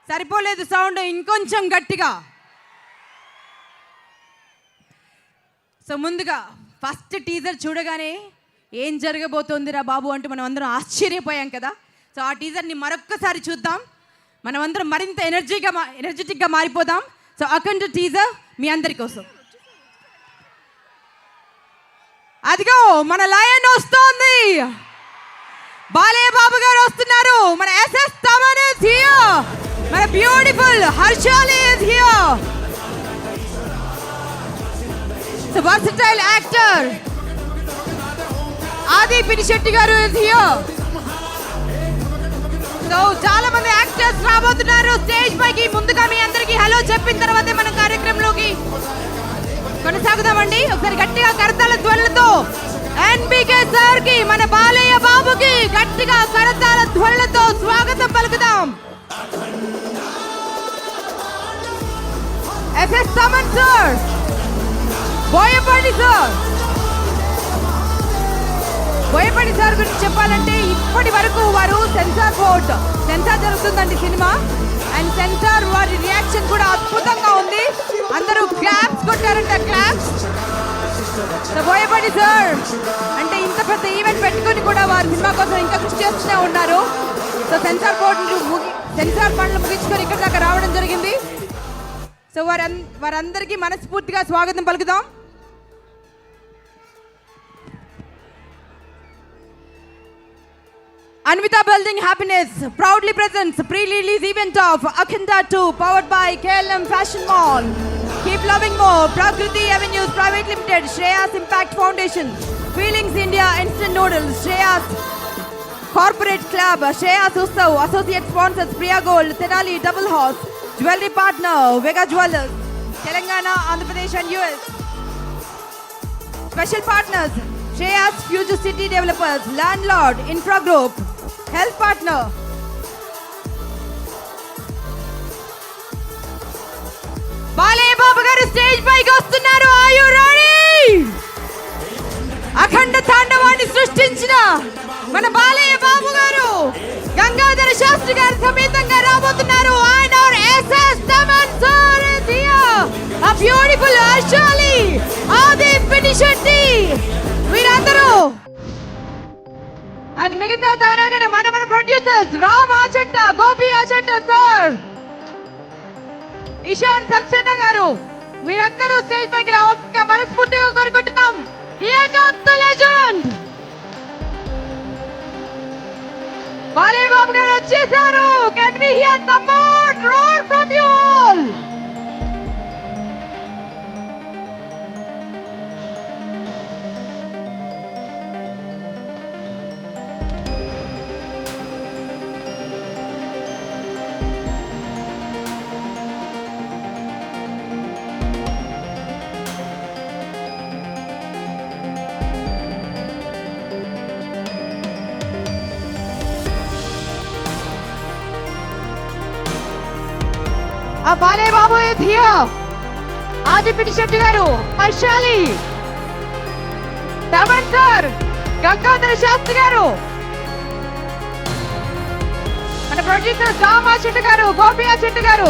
సరిపోలేదు సౌండ్, ఇంకొంచెం గట్టిగా. సో ముందుగా ఫస్ట్ టీజర్ చూడగానే ఏం జరగబోతోందిరా బాబు అంటే మనం అందరం ఆశ్చర్యపోయాం కదా. సో ఆ టీజర్ని మరొక్కసారి చూద్దాం, మనం అందరం మరింత ఎనర్జెటిక్గా మారిపోదాం. సో అఖండ టీజర్ మీ అందరి కోసం. అదిగో మన లయన్ వస్తోంది, బాలయ్య బాబు గారు వస్తున్నారు. మన ఎస్ఎస్ తమన్ ఇస్ హియర్, మన beautiful Harshali is here. So versatile actor ఆది పినిశెట్టి గారు ఇస్ హియర్. సో చాలా మంది యాక్టర్స్ రాబోతున్నారు స్టేజ్ పైకి. ముందుగా మీ అందరికి హలో చెప్పిన తర్వాతే మనం కార్యక్రమంలోకి కొనసాగుదామండి. ఒకసారి గట్టిగా కరతాళ ధ్వనులతో ఎన్బికే సార్ కి, మన బాలయ్య బాబుకి గట్టిగా కరతాళ ధ్వనులతో స్వాగతం పలుకుదాం. S S Thaman sir, Boyapati sir. Boyapati sir గురించి చెప్పాలంటే ఇప్పటి వరకు వారు సెన్సార్ జరుగుతుందండి సినిమా, అండ్ సెన్సార్ వారి రియాక్షన్ కూడా అద్భుతంగా ఉంది. అందరూ క్లాప్స్ కొట్టారంట, క్లాప్స్. బోయపాటి సార్ అంటే ఇంత పెద్ద ఈవెంట్ పెట్టుకొని కూడా వారు సినిమా కోసం ఇంకా కృషి చేస్తూనే ఉన్నారు. సో సెన్సార్ పనులు ముగించుకొని ఇక్కడ దాకా రావడం జరిగింది. సో వారందరికీ మనస్ఫూర్తిగా స్వాగతం పలుకుదాం. Anvita Building Happiness proudly presents pre-release event of Akhanda 2 powered by KLM Fashion Mall. Keep loving more. Prakriti Avenues Private Limited, Shreyas Impact Foundation, Feelings India Instant Noodles, Shreyas Corporate Club, Shreyas Ustav, Associate Sponsors Priya Gold, Tenali Double Horse, Jewelry Partner Vega Jewelers, Telangana, Andhra Pradesh and US. Special Partners Shreyas Future City Developers, Landlord Infra Group, Health Partner Balayya Babu గారు stage పైకి వస్తున్నారు. Are you ready? Akhanda తాండవాన్ని సృష్టించిన మన బాలయ్య బాబు గారు గంగాధర శాస్త్రి గారి సమేతంగా రాబోతున్నారు. ఆయన S S Thaman sir is here, a beautiful Harshali, Aadhi Pinisetty, వీరందరూ అండ్ మిగతా తారాగణ మన ప్రొడ్యూసర్స్ రామ్ ఆచంట, గోపి ఆచంట సార్, ఇషాన్ సక్సేనా గారు, వీరందరూ స్టేజ్ పైకి రావాల్సిందిగా మనస్ఫూర్తిగా కోరుకుంటున్నాం. Here comes the legend Balayya Babu గారు వచ్చేసారు. Can we hear some more roar from you all? Balayya Babu is here, Aadhi Pinisetty గారు, హర్షాలి, తమన్ సార్, గంగాధర శాస్త్రి గారు, మన ప్రొడ్యూసర్ రామ్ ఆచంట గారు, గోపి ఆచంట గారు,